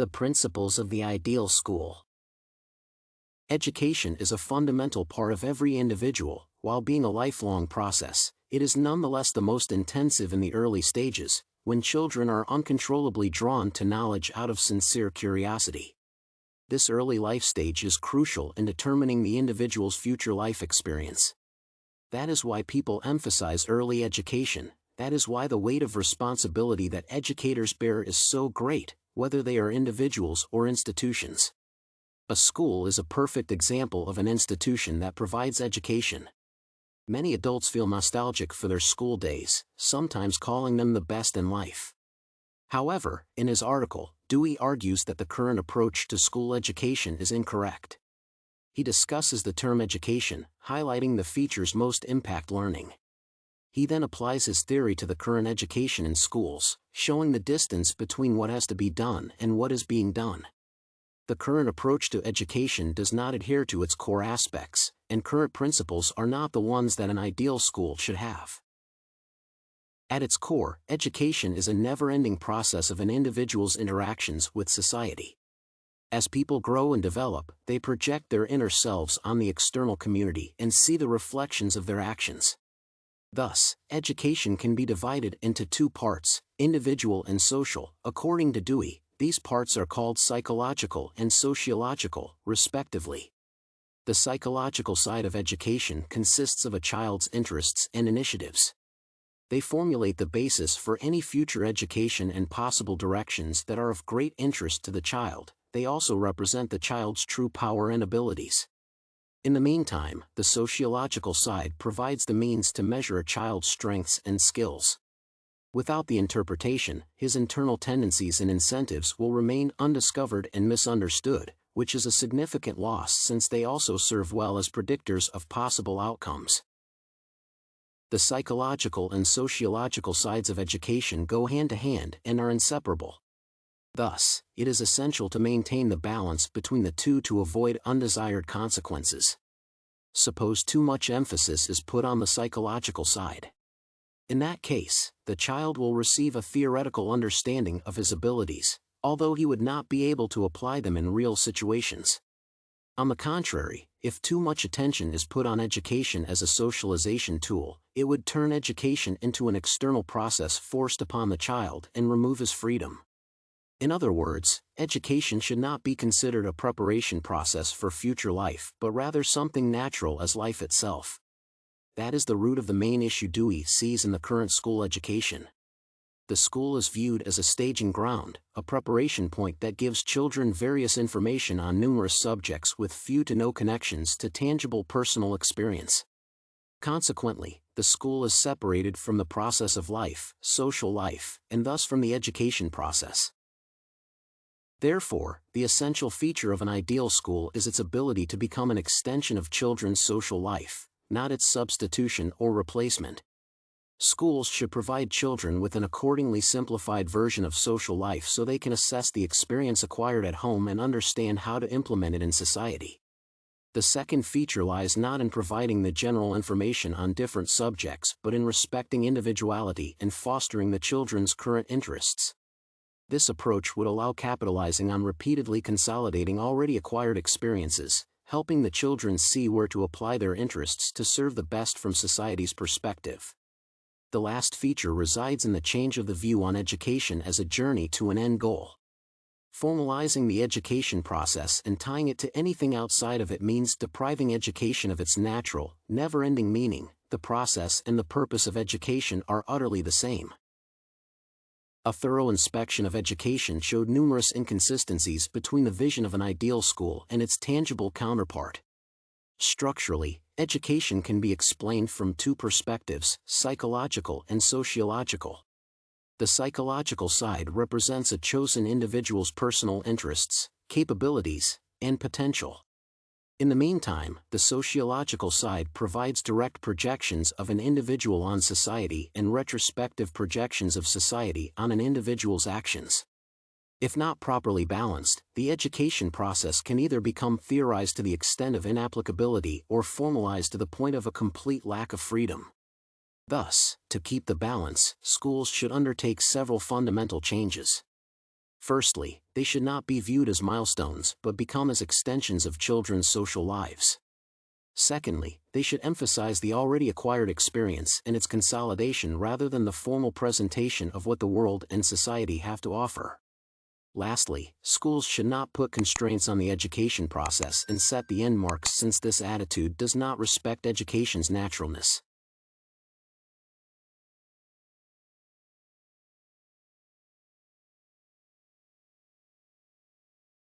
The principles of the ideal school. Education is a fundamental part of every individual. While being a lifelong process, it is nonetheless the most intensive in the early stages, when children are uncontrollably drawn to knowledge out of sincere curiosity. This early life stage is crucial in determining the individual's future life experience. That is why people emphasize early education. That is why the weight of responsibility that educators bear is so great, whether they are individuals or institutions. A school is a perfect example of an institution that provides education. Many adults feel nostalgic for their school days, sometimes calling them the best in life. However, in his article, Dewey argues that the current approach to school education is incorrect. He discusses the term education, highlighting the features most impact learning. He then applies his theory to the current education in schools, showing the distance between what has to be done and what is being done. The current approach to education does not adhere to its core aspects, and current principles are not the ones that an ideal school should have. At its core, education is a never-ending process of an individual's interactions with society. As people grow and develop, they project their inner selves on the external community and see the reflections of their actions. Thus, education can be divided into two parts, individual and social. According to Dewey, these parts are called psychological and sociological, respectively. The psychological side of education consists of a child's interests and initiatives. They formulate the basis for any future education and possible directions that are of great interest to the child. They also represent the child's true power and abilities. In the meantime, the sociological side provides the means to measure a child's strengths and skills. Without the interpretation, his internal tendencies and incentives will remain undiscovered and misunderstood, which is a significant loss since they also serve well as predictors of possible outcomes. The psychological and sociological sides of education go hand to hand and are inseparable. Thus, it is essential to maintain the balance between the two to avoid undesired consequences. Suppose too much emphasis is put on the psychological side. In that case, the child will receive a theoretical understanding of his abilities, although he would not be able to apply them in real situations. On the contrary, if too much attention is put on education as a socialization tool, it would turn education into an external process forced upon the child and remove his freedom. In other words, education should not be considered a preparation process for future life, but rather something natural as life itself. That is the root of the main issue Dewey sees in the current school education. The school is viewed as a staging ground, a preparation point that gives children various information on numerous subjects with few to no connections to tangible personal experience. Consequently, the school is separated from the process of life, social life, and thus from the education process. Therefore, the essential feature of an ideal school is its ability to become an extension of children's social life, not its substitution or replacement. Schools should provide children with an accordingly simplified version of social life so they can assess the experience acquired at home and understand how to implement it in society. The second feature lies not in providing the general information on different subjects but in respecting individuality and fostering the children's current interests. This approach would allow capitalizing on repeatedly consolidating already acquired experiences, helping the children see where to apply their interests to serve the best from society's perspective. The last feature resides in the change of the view on education as a journey to an end goal. Formalizing the education process and tying it to anything outside of it means depriving education of its natural, never-ending meaning. The process and the purpose of education are utterly the same. A thorough inspection of education showed numerous inconsistencies between the vision of an ideal school and its tangible counterpart. Structurally, education can be explained from two perspectives, psychological and sociological. The psychological side represents a chosen individual's personal interests, capabilities, and potential. In the meantime, the sociological side provides direct projections of an individual on society and retrospective projections of society on an individual's actions. If not properly balanced, the education process can either become theorized to the extent of inapplicability or formalized to the point of a complete lack of freedom. Thus, to keep the balance, schools should undertake several fundamental changes. Firstly, they should not be viewed as milestones but become as extensions of children's social lives. Secondly, they should emphasize the already acquired experience and its consolidation rather than the formal presentation of what the world and society have to offer. Lastly, schools should not put constraints on the education process and set the end marks, since this attitude does not respect education's naturalness.